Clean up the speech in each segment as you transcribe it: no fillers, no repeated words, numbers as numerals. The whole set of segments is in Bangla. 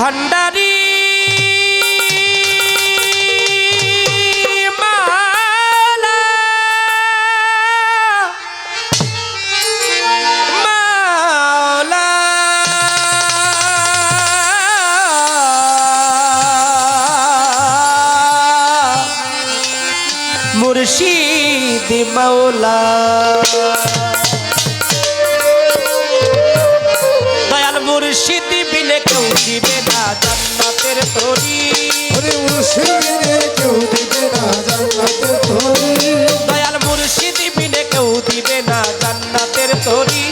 ভান্ডারী মুর্শিদ মাওলা দয়াল মুর্শিদ বিনে কেউ দিবে না জান্নাতের তরি মুর্শিদ বিনে কেউ দিবে না জান্নাতের তরি দয়াল মুর্শিদ বিনে কেউ দিবে না জান্নাতের তরি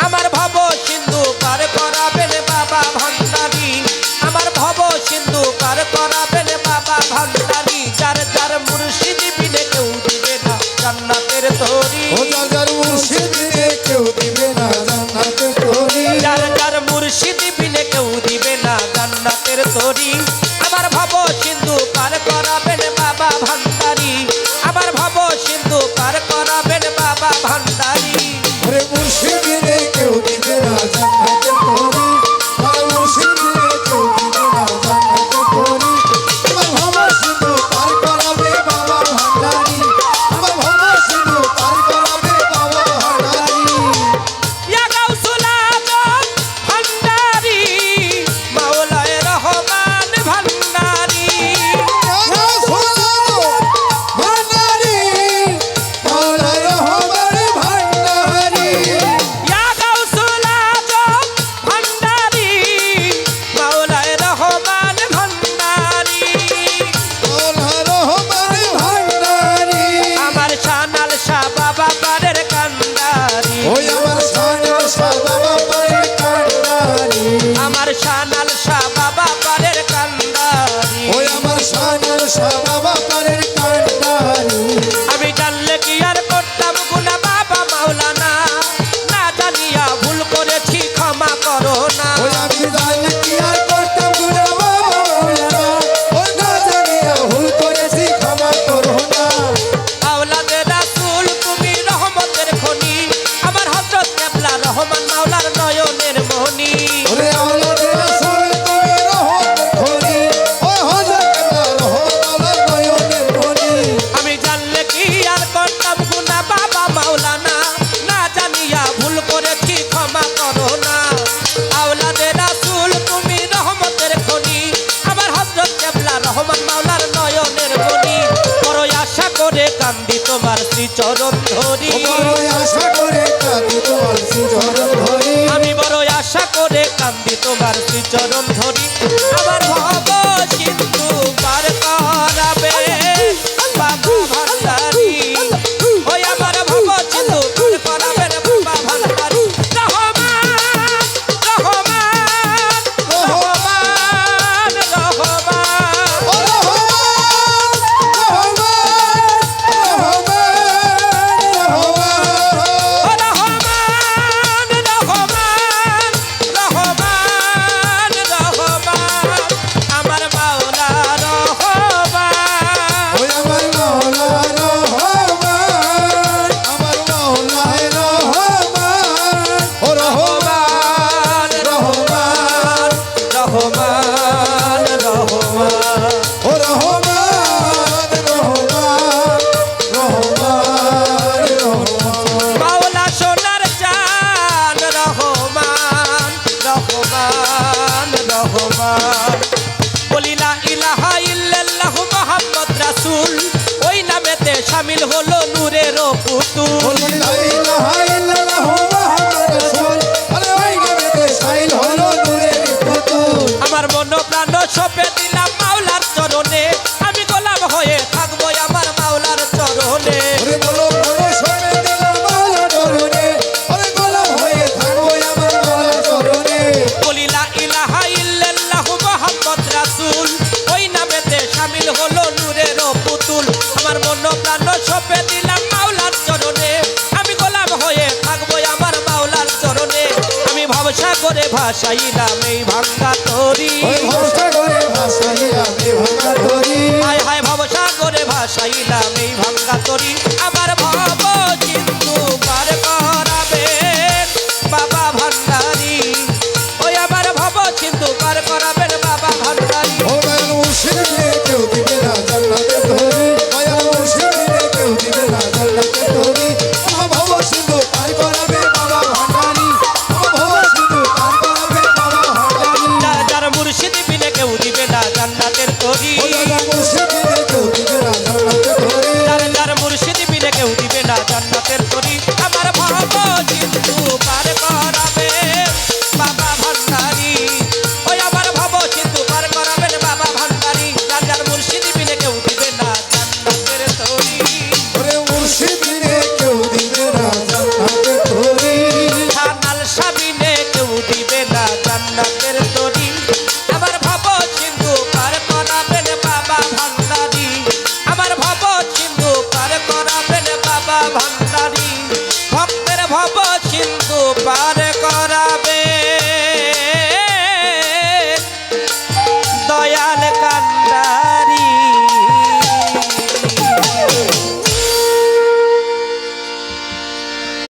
আমার ভব সিন্ধু পার করাবেন বাবা ভান্ডারী আমার ভব সিন্ধু পার করাবেন বাবা ভান্ডারী যার যার মুর্শিদ বিনে কেউ দিবে না জান্নাতের তরি ও যার মুর্শিদ বিনে কেউ দিবে না জান্নাতের তরি যার যার মুর্শিদ বিনে কেউ দিবে না জান্নাতের তরি আমার ভব সিন্ধু পার করাবেন বাবা ভান্ডারী আমার ভব সিন্ধু পার করাবেন বাবা ভান্ডারী মুর্শিদ বিনে কেউ দিবে না জান্নাতের তরি মুর্শিদ বিনে কেউ দিবে না জান্নাতের তরি আমার ভব সিন্ধু পার করাবে বাবা ভান্ডারী আমার ভব সিন্ধু পার করাবে বাবা ভান্ডারী ইয়া গাউসুল আজম ভান্ডারী মাওলায়ে রহমান ভান্ডারী ভান্ডারী মাওলা রহমান ভান্ডারী ইয়া গাউসুল আজম ভান্ডারী মাওলায়ে রহমান ভান্ডারী মাওলা রহমান ভান্ডারী আমার শানাল শাহ বাবা পারের কান্ডারী ওই আমার শানাল শাহ বাবা পারের কান্ডারী আমার শানাল শাহ বাবা পারের কান্ডারী ওই আমার শানাল শাহ বাবা পারের কান্ডারী আমি জানলে কি আর করতাম গুনাহ বাবা মাওলানা না জানিয়া ভুল করেছি ক্ষমা করো না ওই আমি জানি কি আর করতাম গুনাহ বাবা মাওলানা ওই না জানিয়া ভুল করেছি ক্ষমা করো না আওলাদে রাসূল তুমি রহমতের খনি আমার হযরত কেবলা রহমান মাওলার নয়নের মনি ওরে আওলাদে রাসূল তুমি রহমত খনি ওই হযরত রহমানের নয়নের মনি আমি জানলে কি আর করতাম গুনাহ বাবা মাওলানা না জানিয়া ভুল করেছি ক্ষমা করো না আওলাদে রাসূল তুমি রহমতের খনি আমার হযরত কেবলা রহমান মাওলার নয়নের মনি বড় আশা করে কান্দি তোমার শ্রীচরণ ধরি বড় আশা করে কাঁদি তোমার শ্রীচরণ ধরি আমি বড় আশা করে কান্দি তোমার শ্রীচরণ ধরি আমার ভব সিন্ধু পার করাবে বাবা ভান্ডারী ওই আমার ভব সিন্ধু পার করাবে বাবা ভান্ডারী রহমান রহমান রহমান ও রহমান রহমান রহমান রহমান রহমান রহমান আমার মাওলা রহমান ওই আমার মাওলা রহমান আমার মাওলা রহমান ও রহমান রহমান রহমান রহমান ও রহমান রহমান রহমান রহমান মাওলা সোনার চান রহমান রহমান রহমান বলি লা ইলাহা ইল্লাল্লাহু মুহাম্মদ রাসূল ওই নামেতে শামিল হলো নূরের পুতুল লা ইলাহা ইল্লাল্লাহু মুহাম্মাদুর রাসূল আরে ওই নামেতে শাইল হলো নূরের পুতুল আমার মন প্রাণ সঁপে দিলাম মাওলার চরণে আমি গোলাম হয়ে থাকবো আমার মাওলার চরণে ওরে বলো বলো সবে দিলাম মাওলার চরণে ওরে গোলাম হয়ে থাকবো আমার মাওলার চরণে বলি লা ইলাহা ইল্লাল্লাহু মুহাম্মদ রাসূল ওই নামেতে শামিল হলো নূরের পুতুল আমার মন প্রাণ সঁপে দিলাম মাওলার চরণে আমি গোলাম হয়ে থাকবো আমার মাওলার চরণে আমি ভবসাগরে ভাসাইলাম এই ভাঙ্গা তরি ওই ভরসা করে ভাসাই আমি ভাঙা ধরি হায় হায় ভবসাগরে ভাসাইলাম এই ভাঙ্গা তরি আমার